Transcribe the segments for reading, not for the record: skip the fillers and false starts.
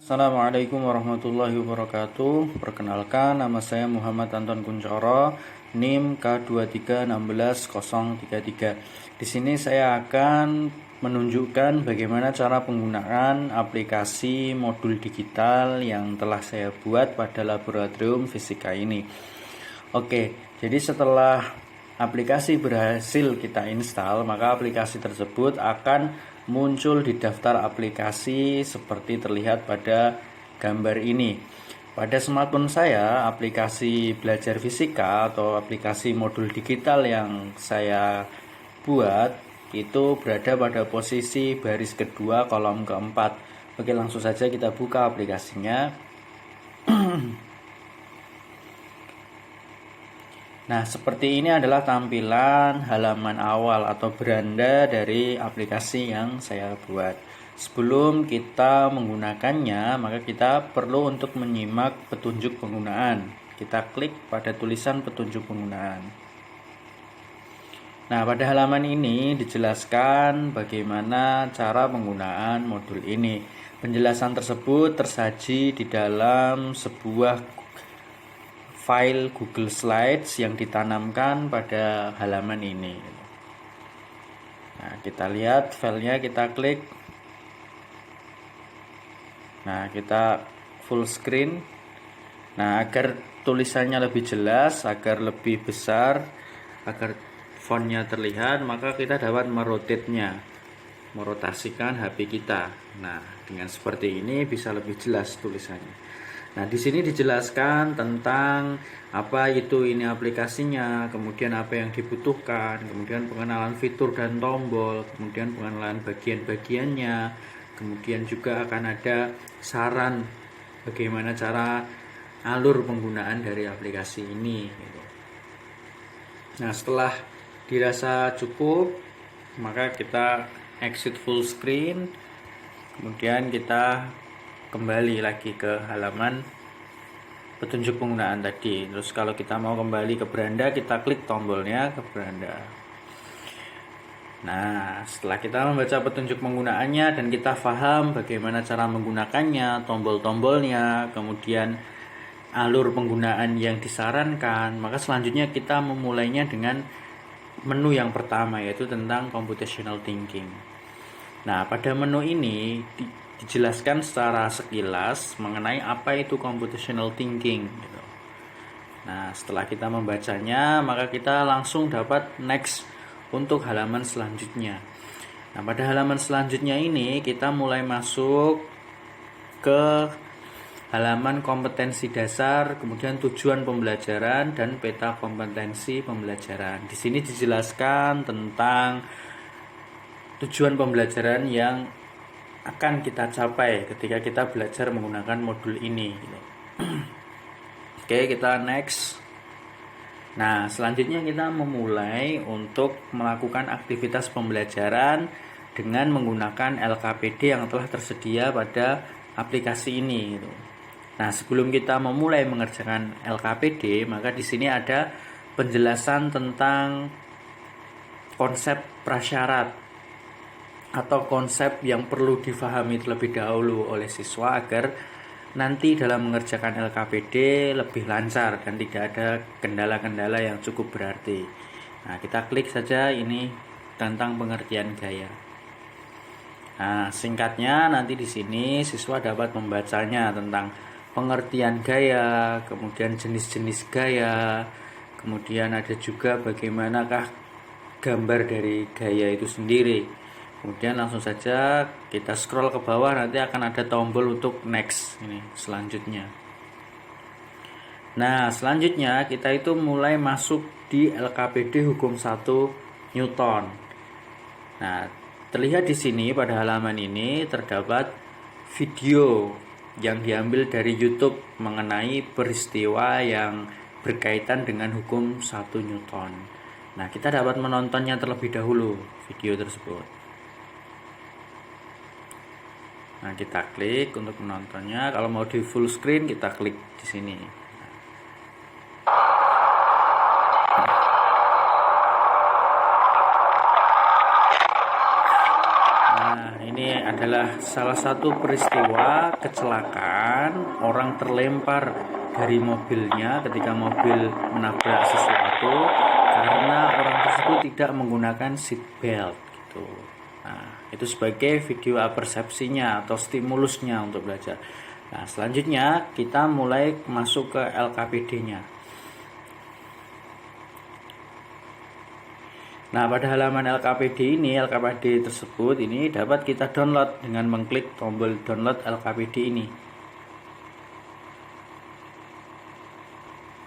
Assalamualaikum warahmatullahi wabarakatuh. Perkenalkan, nama saya Muhammad Anton Kuncoro, NIM K2316033. Di sini saya akan menunjukkan bagaimana cara penggunaan aplikasi modul digital yang telah saya buat pada laboratorium fisika ini. Oke, jadi setelah aplikasi berhasil kita install, maka aplikasi tersebut akan muncul di daftar aplikasi seperti terlihat pada gambar ini. Pada smartphone saya, aplikasi belajar fisika atau aplikasi modul digital yang saya buat itu berada pada posisi baris kedua kolom keempat. Oke, langsung saja kita buka aplikasinya. Nah, seperti ini adalah tampilan halaman awal atau beranda dari aplikasi yang saya buat. Sebelum kita menggunakannya, maka kita perlu untuk menyimak petunjuk penggunaan. Kita klik pada tulisan petunjuk penggunaan. Nah, pada halaman ini dijelaskan bagaimana cara penggunaan modul ini. Penjelasan tersebut tersaji di dalam sebuah file Google Slides yang ditanamkan pada halaman ini. Nah, kita lihat filenya, kita klik. Nah, kita full screen. Nah, agar tulisannya lebih jelas, agar lebih besar, agar fontnya terlihat, maka kita dapat merotasikan HP kita. Nah, dengan seperti ini bisa lebih jelas tulisannya. Nah, di sini dijelaskan tentang apa itu ini aplikasinya, kemudian apa yang dibutuhkan, kemudian pengenalan fitur dan tombol, kemudian pengenalan bagian-bagiannya, kemudian juga akan ada saran bagaimana cara alur penggunaan dari aplikasi ini. Nah, setelah dirasa cukup, maka kita exit full screen, kemudian kita kembali lagi ke halaman petunjuk penggunaan tadi. Terus kalau kita mau kembali ke beranda, kita klik tombolnya ke beranda. Nah, setelah kita membaca petunjuk penggunaannya dan kita paham bagaimana cara menggunakannya, tombol-tombolnya, kemudian alur penggunaan yang disarankan, maka selanjutnya kita memulainya dengan menu yang pertama, yaitu tentang computational thinking. Nah, pada menu ini dijelaskan secara sekilas mengenai apa itu computational thinking. Nah, setelah kita membacanya, maka kita langsung dapat next untuk halaman selanjutnya. Nah, pada halaman selanjutnya ini kita mulai masuk ke halaman kompetensi dasar, kemudian tujuan pembelajaran dan peta kompetensi pembelajaran. Di sini dijelaskan tentang tujuan pembelajaran yang akan kita capai ketika kita belajar menggunakan modul ini. Oke, kita next. Nah, selanjutnya kita memulai untuk melakukan aktivitas pembelajaran dengan menggunakan LKPD yang telah tersedia pada aplikasi ini. Nah, sebelum kita memulai mengerjakan LKPD, maka di sini ada penjelasan tentang konsep prasyarat atau konsep yang perlu difahami terlebih dahulu oleh siswa agar nanti dalam mengerjakan LKPD lebih lancar dan tidak ada kendala-kendala yang cukup berarti. Nah, kita klik saja ini tentang pengertian gaya. Nah, singkatnya nanti di sini siswa dapat membacanya tentang pengertian gaya, kemudian jenis-jenis gaya, kemudian ada juga bagaimanakah gambar dari gaya itu sendiri. Kemudian langsung saja kita scroll ke bawah, nanti akan ada tombol untuk next ini selanjutnya. Nah, selanjutnya kita itu mulai masuk di LKPD Hukum 1 Newton. Nah, terlihat di sini pada halaman ini terdapat video yang diambil dari YouTube mengenai peristiwa yang berkaitan dengan hukum 1 Newton. Nah, kita dapat menontonnya terlebih dahulu video tersebut. Nah, kita klik untuk menontonnya. Kalau mau di full screen, kita klik di sini. Nah, ini adalah salah satu peristiwa kecelakaan orang terlempar dari mobilnya ketika mobil menabrak sesuatu karena orang tersebut tidak menggunakan seat belt gitu. Nah, itu sebagai video apersepsinya atau stimulusnya untuk belajar. Nah, selanjutnya kita mulai masuk ke LKPD-nya. Nah, pada halaman LKPD ini, LKPD tersebut ini dapat kita download dengan mengklik tombol download LKPD ini.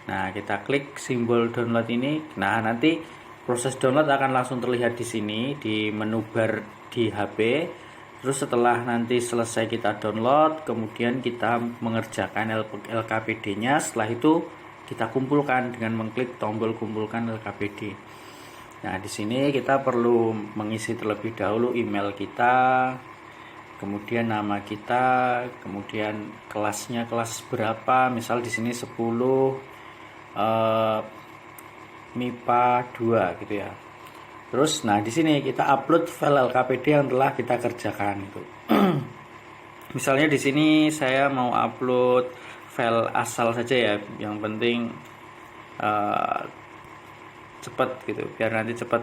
Nah, kita klik simbol download ini. Nah, nanti proses download akan langsung terlihat di sini di menu bar di HP. Terus setelah nanti selesai kita download, kemudian kita mengerjakan LKPD-nya. Setelah itu kita kumpulkan dengan mengklik tombol kumpulkan LKPD. Nah, di sini kita perlu mengisi terlebih dahulu email kita, kemudian nama kita, kemudian kelasnya kelas berapa, misal di sini 10 MIPA 2 gitu ya. Terus nah di sini kita upload file LKPD yang telah kita kerjakan itu. Misalnya di sini saya mau upload file asal saja ya, yang penting cepat gitu, biar nanti cepat.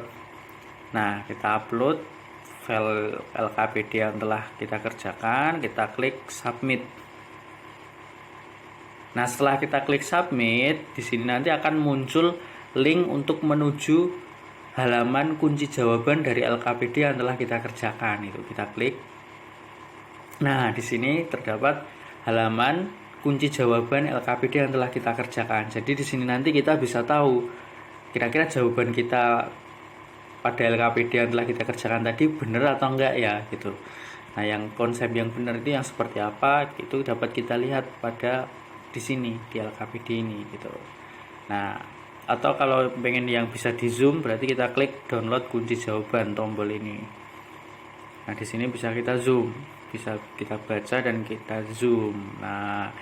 Nah, kita upload file LKPD yang telah kita kerjakan, kita klik submit. Nah, setelah kita klik submit, di sini nanti akan muncul link untuk menuju halaman kunci jawaban dari LKPD yang telah kita kerjakan. Itu kita klik. Nah, di sini terdapat halaman kunci jawaban LKPD yang telah kita kerjakan. Jadi di sini nanti kita bisa tahu kira-kira jawaban kita pada LKPD yang telah kita kerjakan tadi benar atau enggak ya gitu. Nah, yang konsep yang benar itu yang seperti apa itu dapat kita lihat pada di sini di LKPD ini gitu. Nah, atau kalau pengen yang bisa di zoom berarti kita klik download kunci jawaban tombol ini. Nah, di sini bisa kita zoom, bisa kita baca dan kita zoom. Nah,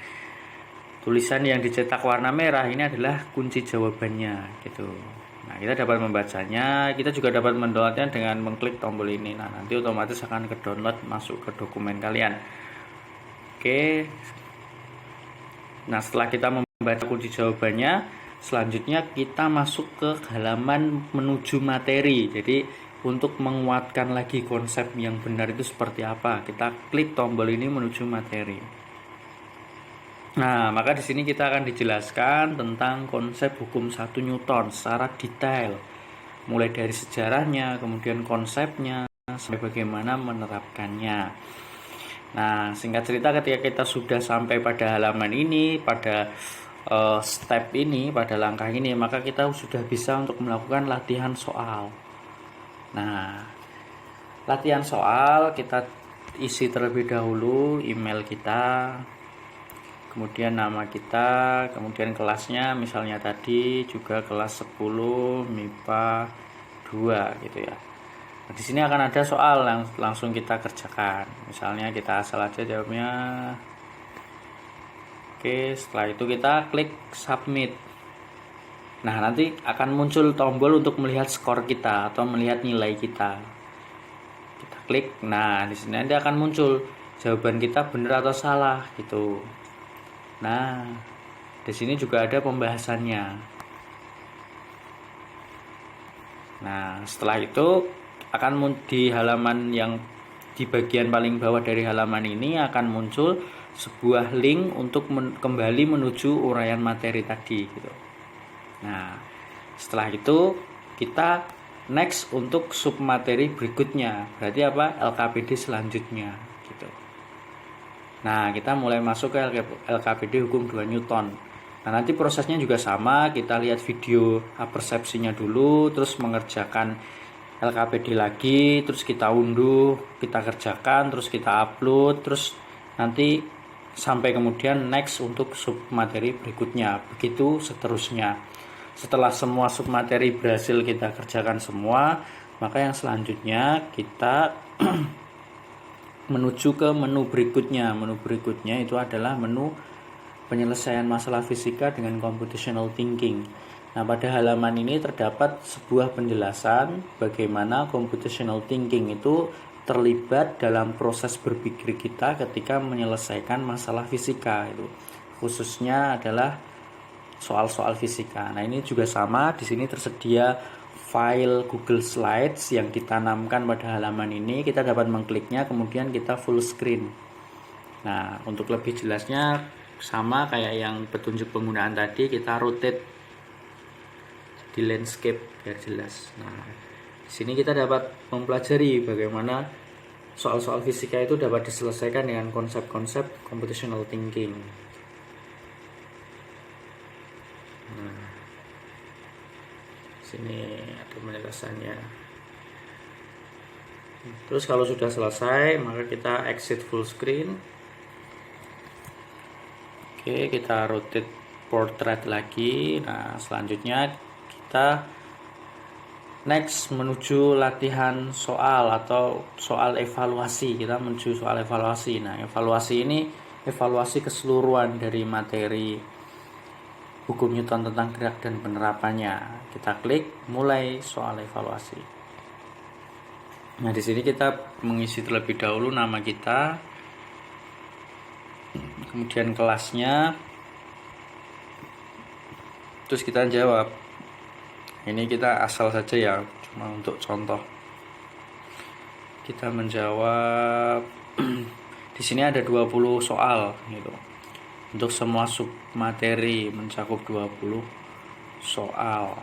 tulisan yang dicetak warna merah ini adalah kunci jawabannya gitu. Nah, kita dapat membacanya, kita juga dapat mendownloadnya dengan mengklik tombol ini. Nah, nanti otomatis akan ke download masuk ke dokumen kalian. Oke. Nah, setelah kita membaca kunci jawabannya, selanjutnya kita masuk ke halaman menuju materi. Jadi untuk menguatkan lagi konsep yang benar itu seperti apa, kita klik tombol ini menuju materi. Nah, maka di sini kita akan dijelaskan tentang konsep hukum 1 Newton secara detail, mulai dari sejarahnya, kemudian konsepnya, sampai bagaimana menerapkannya. Nah, singkat cerita ketika kita sudah sampai pada halaman ini, pada step ini, pada langkah ini, maka kita sudah bisa untuk melakukan latihan soal. Nah, latihan soal kita isi terlebih dahulu email kita, kemudian nama kita, kemudian kelasnya misalnya tadi juga kelas 10 MIPA 2 gitu ya. Nah, di sini akan ada soal yang langsung kita kerjakan. Misalnya kita asal aja jawabnya. Oke, setelah itu kita klik submit. Nah, nanti akan muncul tombol untuk melihat skor kita atau melihat nilai kita. Kita klik. Nah, di sini nanti akan muncul jawaban kita benar atau salah gitu. Nah, di sini juga ada pembahasannya. Nah, setelah itu akan di halaman yang di bagian paling bawah dari halaman ini akan muncul sebuah link untuk kembali menuju uraian materi tadi gitu. Nah, setelah itu kita next untuk submateri berikutnya. Berarti apa? LKPD selanjutnya gitu. Nah, kita mulai masuk ke LKPD hukum 2 Newton. Nah, nanti prosesnya juga sama, kita lihat video persepsinya dulu, terus mengerjakan LKPD lagi, terus kita unduh, kita kerjakan, terus kita upload, terus nanti sampai kemudian next untuk submateri berikutnya. Begitu seterusnya. Setelah semua submateri berhasil kita kerjakan semua, maka yang selanjutnya kita menuju ke menu berikutnya. Menu berikutnya itu adalah menu penyelesaian masalah fisika dengan computational thinking. Nah, pada halaman ini terdapat sebuah penjelasan bagaimana computational thinking itu terlibat dalam proses berpikir kita ketika menyelesaikan masalah fisika itu. Khususnya adalah soal-soal fisika. Nah, ini juga sama, di sini tersedia file Google Slides yang ditanamkan pada halaman ini. Kita dapat mengkliknya, kemudian kita full screen. Nah, untuk lebih jelasnya sama kayak yang petunjuk penggunaan tadi, kita rotate di landscape biar jelas. Nah, di sini kita dapat mempelajari bagaimana soal-soal fisika itu dapat diselesaikan dengan konsep-konsep computational thinking. Nah, sini ada penjelasannya. Terus kalau sudah selesai, maka kita exit full screen. Oke, kita rotate portrait lagi. Nah, selanjutnya kita next menuju latihan soal atau soal evaluasi. Kita menuju soal evaluasi. Nah, evaluasi ini evaluasi keseluruhan dari materi hukum Newton tentang gerak dan penerapannya. Kita klik mulai soal evaluasi. Nah, di sini kita mengisi terlebih dahulu nama kita, kemudian kelasnya, terus kita jawab. Ini kita asal saja ya, cuma untuk contoh. Kita menjawab di sini ada 20 soal gitu. Untuk semua sub materi mencakup 20 soal.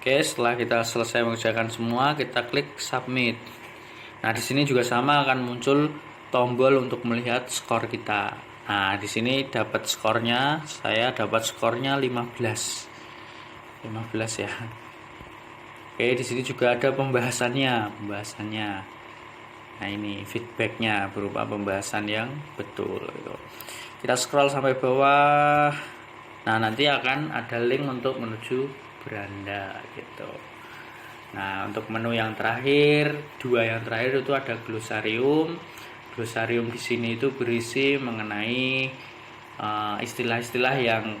Oke, setelah kita selesai mengerjakan semua, kita klik submit. Nah, di sini juga sama akan muncul tombol untuk melihat skor kita. Nah, di sini dapat skornya, saya dapat skornya 15 ya. Oke, di sini juga ada pembahasannya. Nah, ini feedbacknya berupa pembahasan yang betul gitu. Kita scroll sampai bawah. Nah, nanti akan ada link untuk menuju beranda gitu. Nah, untuk menu yang terakhir, dua yang terakhir itu ada glosarium. Glosarium di sini itu berisi mengenai istilah-istilah yang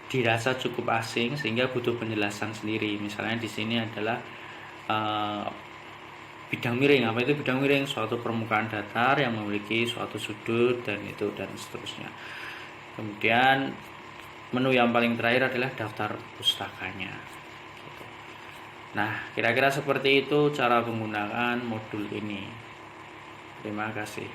dirasa cukup asing sehingga butuh penjelasan sendiri. Misalnya di sini adalah bidang miring. Apa itu bidang miring? Suatu permukaan datar yang memiliki suatu sudut dan seterusnya. Kemudian menu yang paling terakhir adalah daftar pustakanya. Nah, kira-kira seperti itu cara menggunakan modul ini. Terima kasih.